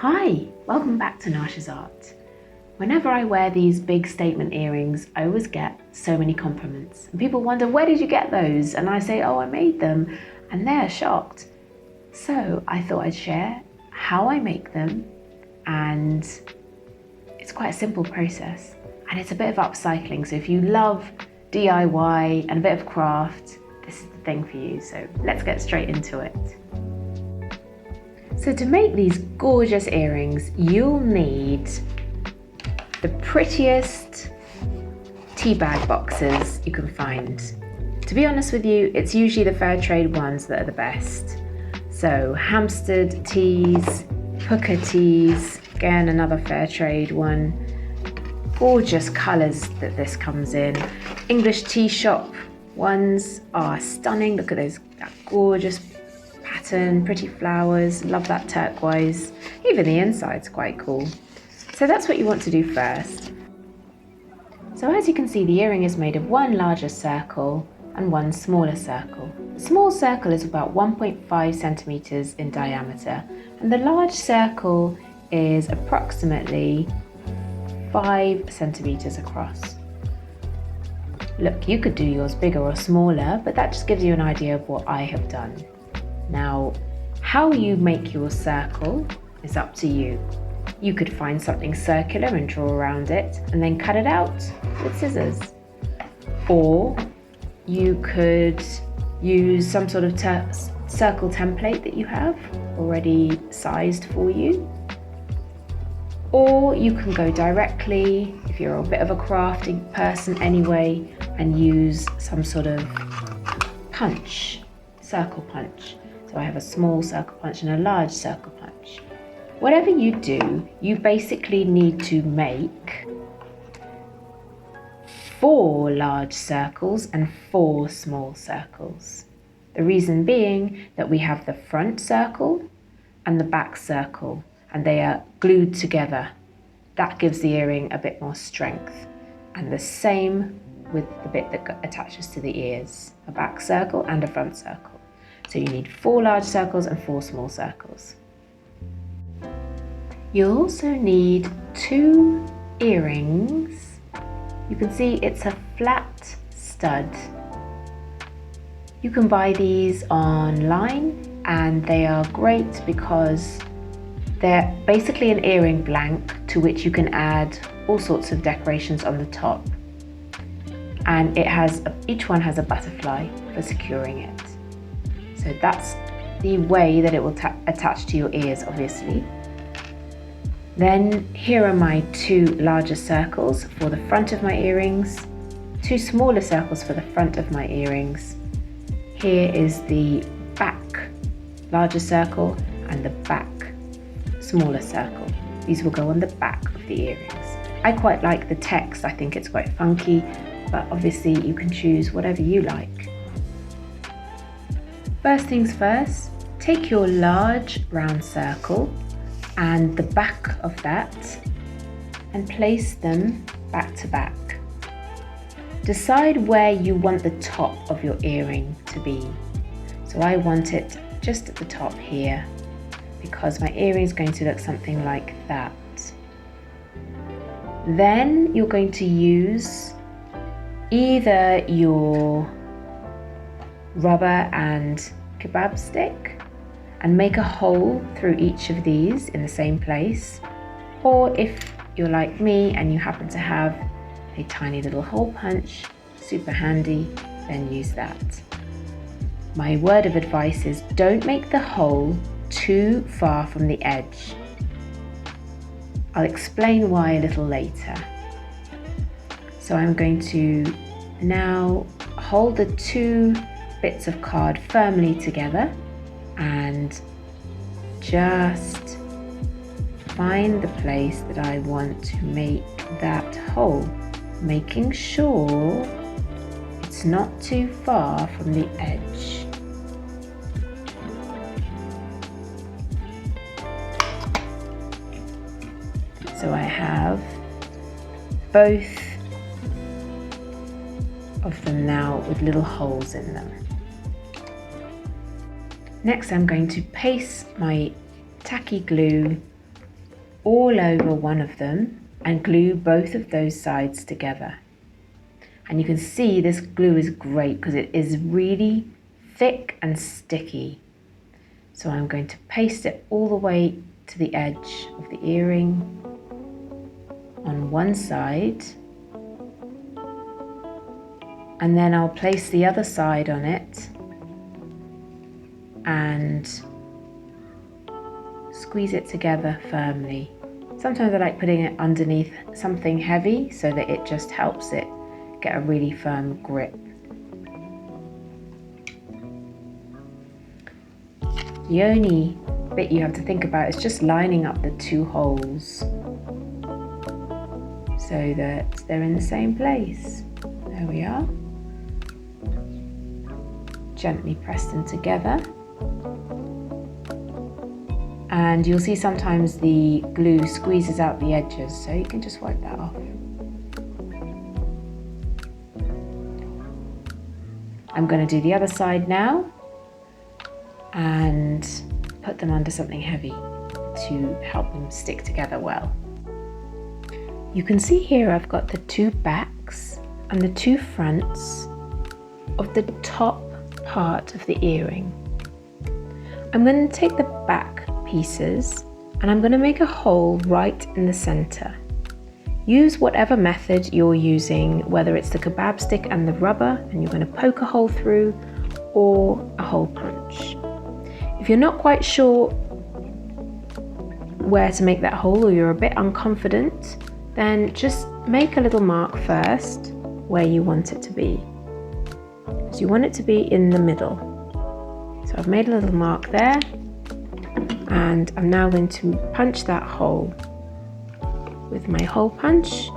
Hi, welcome back to Nasha's Art. Whenever I wear these big statement earrings, I always get so many compliments. And people wonder, where did you get those? And I say, oh, I made them. And they're shocked. So I thought I'd share how I make them. And it's quite a simple process. And it's a bit of upcycling. So if you love DIY and a bit of craft, this is the thing for you. So let's get straight into it. So to make these gorgeous earrings, you'll need the prettiest tea bag boxes you can find. To be honest with you, it's usually the fair trade ones that are the best. So Hampstead teas, Hooker teas, again another fair trade one. Gorgeous colours that this comes in. English tea shop ones are stunning. Look at that gorgeous pattern, pretty flowers, love that turquoise. Even the inside's quite cool. So that's what you want to do first. So as you can see, the earring is made of one larger circle and one smaller circle. The small circle is about 1.5 centimeters in diameter, and the large circle is approximately 5 centimeters across. Look, you could do yours bigger or smaller, but that just gives you an idea of what I have done. Now, how you make your circle is up to you. You could find something circular and draw around it and then cut it out with scissors. Or you could use some sort of circle template that you have already sized for you. Or you can go directly, if you're a bit of a crafting person anyway, and use some sort of punch, circle punch. So I have a small circle punch and a large circle punch. Whatever you do, you basically need to make 4 large circles and 4 small circles. The reason being that we have the front circle and the back circle, and they are glued together. That gives the earring a bit more strength. And the same with the bit that attaches to the ears, a back circle and a front circle. So you need 4 large circles and 4 small circles. You'll also need 2 earrings. You can see it's a flat stud. You can buy these online and they are great because they're basically an earring blank to which you can add all sorts of decorations on the top. And each one has a butterfly for securing it. So that's the way that it will attach to your ears, obviously. Then here are my 2 larger circles for the front of my earrings, 2 smaller circles for the front of my earrings. Here is the back larger circle and the back smaller circle. These will go on the back of the earrings. I quite like the text, I think it's quite funky, but obviously you can choose whatever you like. First things first, take your large round circle and the back of that and place them back to back. Decide where you want the top of your earring to be. So I want it just at the top here because my earring is going to look something like that. Then you're going to use either your rubber and kebab stick and make a hole through each of these in the same place, or if you're like me and you happen to have a tiny little hole punch, super handy, then use that. My word of advice is don't make the hole too far from the edge. I'll explain why a little later. So I'm going to now hold the 2 bits of card firmly together and just find the place that I want to make that hole, making sure it's not too far from the edge. So I have both of them now with little holes in them. Next I'm going to paste my tacky glue all over one of them and glue both of those sides together. And you can see this glue is great because it is really thick and sticky. So I'm going to paste it all the way to the edge of the earring on one side, and then I'll place the other side on it and squeeze it together firmly. Sometimes I like putting it underneath something heavy so that it just helps it get a really firm grip. The only bit you have to think about is just lining up the two holes so that they're in the same place. There we are. Gently press them together. And you'll see sometimes the glue squeezes out the edges, so you can just wipe that off. I'm going to do the other side now and put them under something heavy to help them stick together well. You can see here I've got the two backs and the two fronts of the top part of the earring. I'm going to take the back pieces and I'm going to make a hole right in the center. Use whatever method you're using, whether it's the kebab stick and the rubber and you're going to poke a hole through, or a hole punch. If you're not quite sure where to make that hole, or you're a bit unconfident, then just make a little mark first where you want it to be. So you want it to be in the middle. So I've made a little mark there, and I'm now going to punch that hole with my hole punch.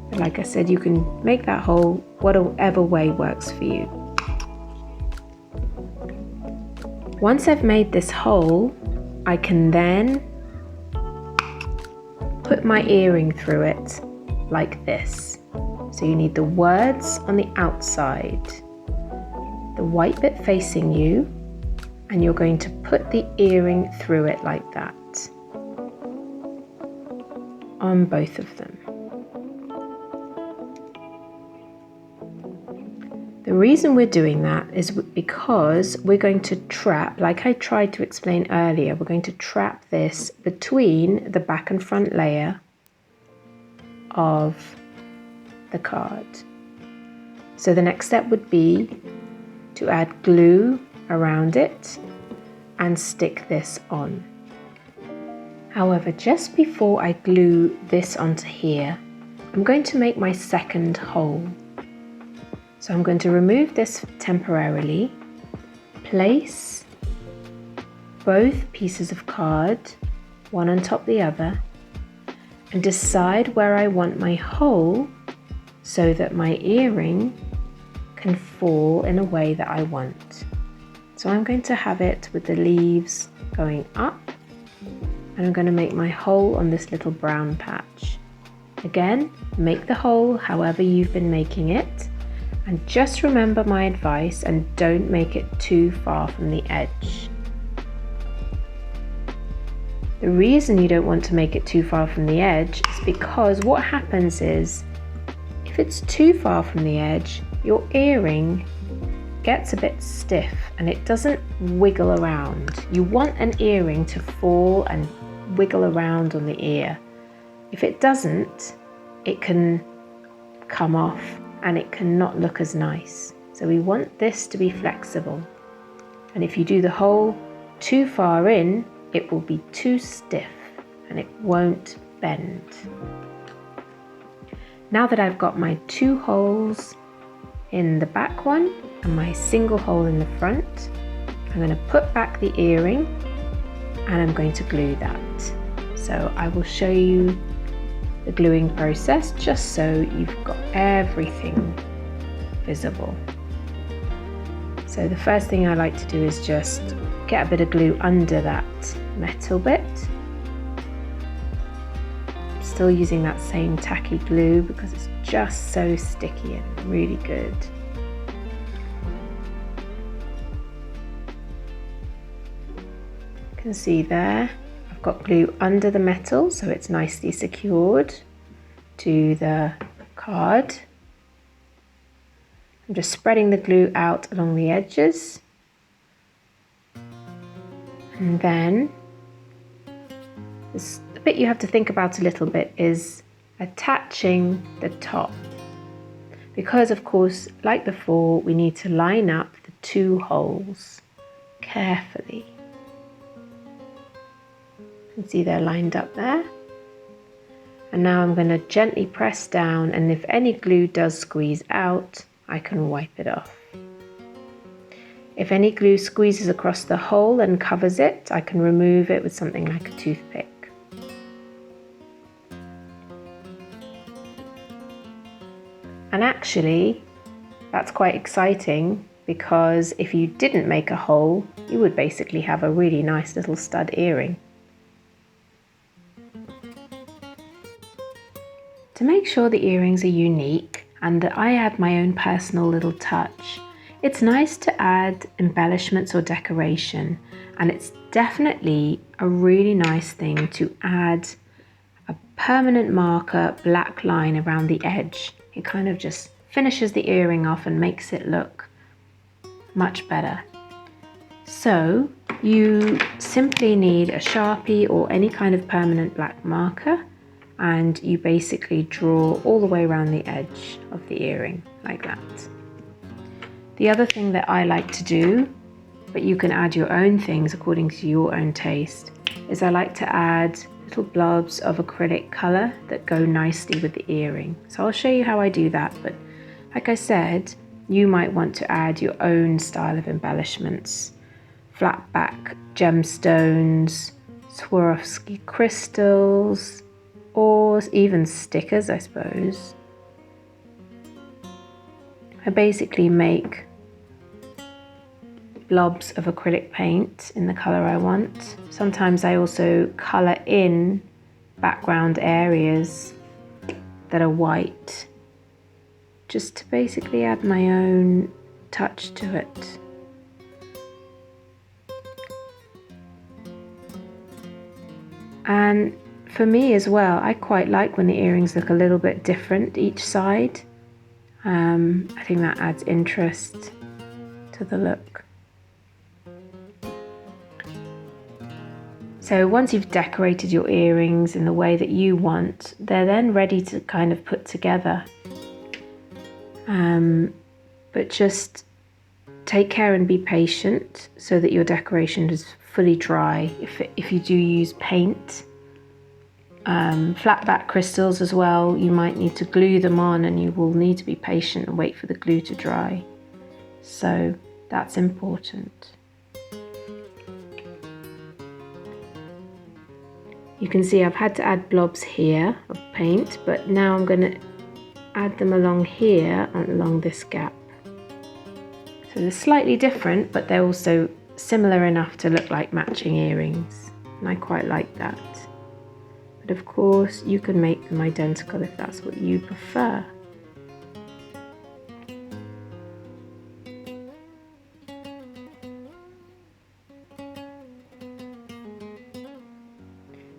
But like I said, you can make that hole whatever way works for you. Once I've made this hole, I can then put my earring through it like this. So you need the words on the outside, the white bit facing you, and you're going to put the earring through it like that on both of them. The reason we're doing that is because we're going to trap, like I tried to explain earlier, we're going to trap this between the back and front layer of the card. So the next step would be to add glue around it and stick this on. However, just before I glue this onto here, I'm going to make my second hole. So I'm going to remove this temporarily, place both pieces of card, one on top of the other, and decide where I want my hole so that my earring can fall in a way that I want. So I'm going to have it with the leaves going up, and I'm going to make my hole on this little brown patch. Again, make the hole however you've been making it, and just remember my advice and don't make it too far from the edge. The reason you don't want to make it too far from the edge is because what happens is, if it's too far from the edge, your earring gets a bit stiff and it doesn't wiggle around. You want an earring to fall and wiggle around on the ear. If it doesn't, it can come off and it cannot look as nice. So we want this to be flexible. And if you do the hole too far in, it will be too stiff and it won't bend. Now that I've got my two holes in the back one and my single hole in the front, I'm going to put back the earring and I'm going to glue that. So I will show you the gluing process just so you've got everything visible. So the first thing I like to do is just get a bit of glue under that metal bit. I'm still using that same tacky glue because it's just so sticky and really good. You can see there, I've I've got glue under the metal so it's nicely secured to the card. I'm just spreading the glue out along the edges. And then the bit you have to think about a little bit is attaching the top. Because of course, like before, we need to line up the 2 holes carefully. You can see they're lined up there. And now I'm going to gently press down, and if any glue does squeeze out, I can wipe it off. If any glue squeezes across the hole and covers it, I can remove it with something like a toothpick. And actually, that's quite exciting because if you didn't make a hole, you would basically have a really nice little stud earring. To make sure the earrings are unique and that I add my own personal little touch, it's nice to add embellishments or decoration, and it's definitely a really nice thing to add a permanent marker black line around the edge. It kind of just finishes the earring off and makes it look much better. So you simply need a Sharpie or any kind of permanent black marker, and you basically draw all the way around the edge of the earring like that. The other thing that I like to do, but you can add your own things according to your own taste, is I like to add little blobs of acrylic colour that go nicely with the earring. So I'll show you how I do that, but like I said, you might want to add your own style of embellishments. Flat back gemstones, Swarovski crystals, or even stickers, I suppose. I basically make blobs of acrylic paint in the colour I want. Sometimes I also colour in background areas that are white, just to basically add my own touch to it. And for me as well, I quite like when the earrings look a little bit different each side. I think that adds interest to the look. So once you've decorated your earrings in the way that you want, they're then ready to kind of put together. But just take care and be patient so that your decoration is fully dry. If you do use paint, flat back crystals as well, you might need to glue them on, and you will need to be patient and wait for the glue to dry. So that's important. You can see I've had to add blobs here of paint, but now I'm going to add them along here and along this gap. So they're slightly different, but they're also similar enough to look like matching earrings, and I quite like that. But of course you can make them identical if that's what you prefer.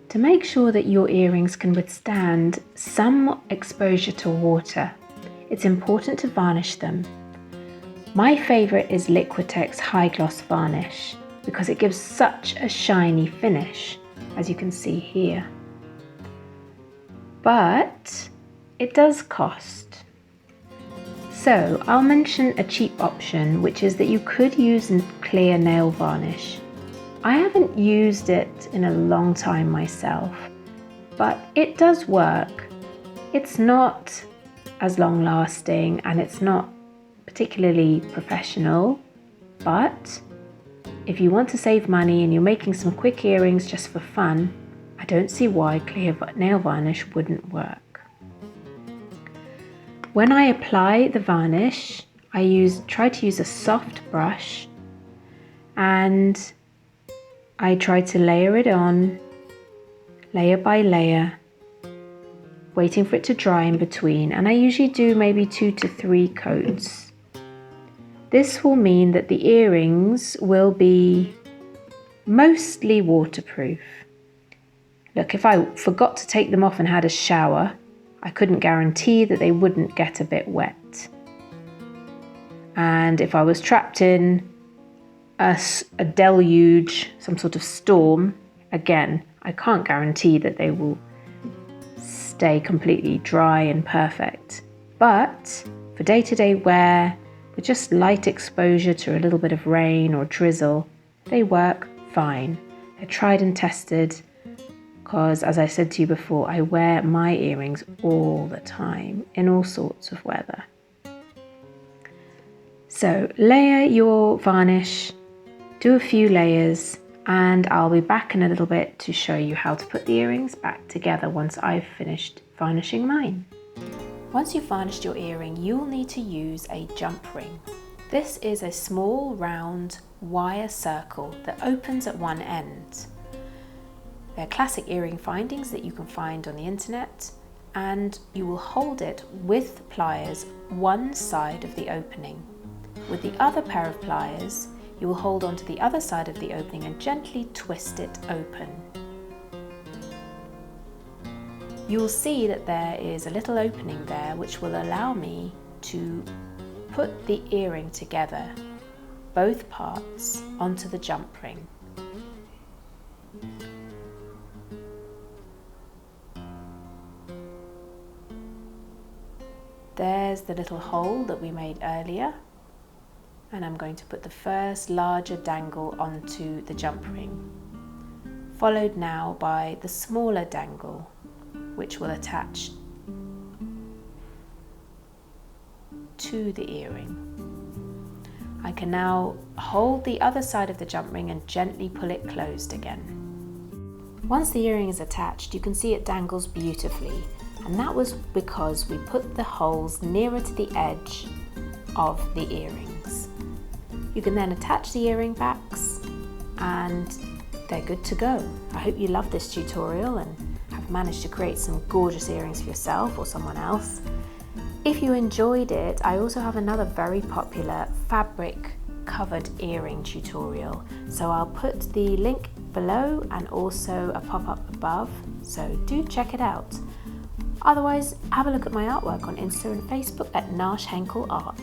To make sure that your earrings can withstand some exposure to water, it's important to varnish them. My favourite is Liquitex High Gloss Varnish because it gives such a shiny finish, as you can see here. But it does cost. So I'll mention a cheap option, which is that you could use clear nail varnish. I haven't used it in a long time myself, but it does work. It's not as long lasting and it's not particularly professional, but if you want to save money and you're making some quick earrings just for fun, I don't see why clear nail varnish wouldn't work. When I apply the varnish, I try to use a soft brush, and I try to layer it on, layer by layer, waiting for it to dry in between, and I usually do maybe 2 to 3 coats. This will mean that the earrings will be mostly waterproof. Look, if I forgot to take them off and had a shower, I couldn't guarantee that they wouldn't get a bit wet. And if I was trapped in a deluge, some sort of storm, again, I can't guarantee that they will stay completely dry and perfect. But for day-to-day wear, with just light exposure to a little bit of rain or drizzle, they work fine. They're tried and tested because, as I said to you before, I wear my earrings all the time in all sorts of weather. So layer your varnish, do a few layers, and I'll be back in a little bit to show you how to put the earrings back together once I've finished varnishing mine. Once you've varnished your earring, you'll need to use a jump ring. This is a small round wire circle that opens at one end. They're classic earring findings that you can find on the internet, and you will hold it with pliers one side of the opening. With the other pair of pliers, you will hold onto the other side of the opening and gently twist it open. You will see that there is a little opening there which will allow me to put the earring together, both parts, onto the jump ring. There's the little hole that we made earlier, and I'm going to put the first larger dangle onto the jump ring, followed now by the smaller dangle, which will attach to the earring. I can now hold the other side of the jump ring and gently pull it closed again. Once the earring is attached, you can see it dangles beautifully, and that was because we put the holes nearer to the edge of the earrings. You can then attach the earring backs and they're good to go. I hope you love this tutorial and have managed to create some gorgeous earrings for yourself or someone else. If you enjoyed it, I also have another very popular fabric covered earring tutorial. So I'll put the link below and also a pop-up above, so do check it out. Otherwise, have a look at my artwork on Insta and Facebook at Nash Henkel Art.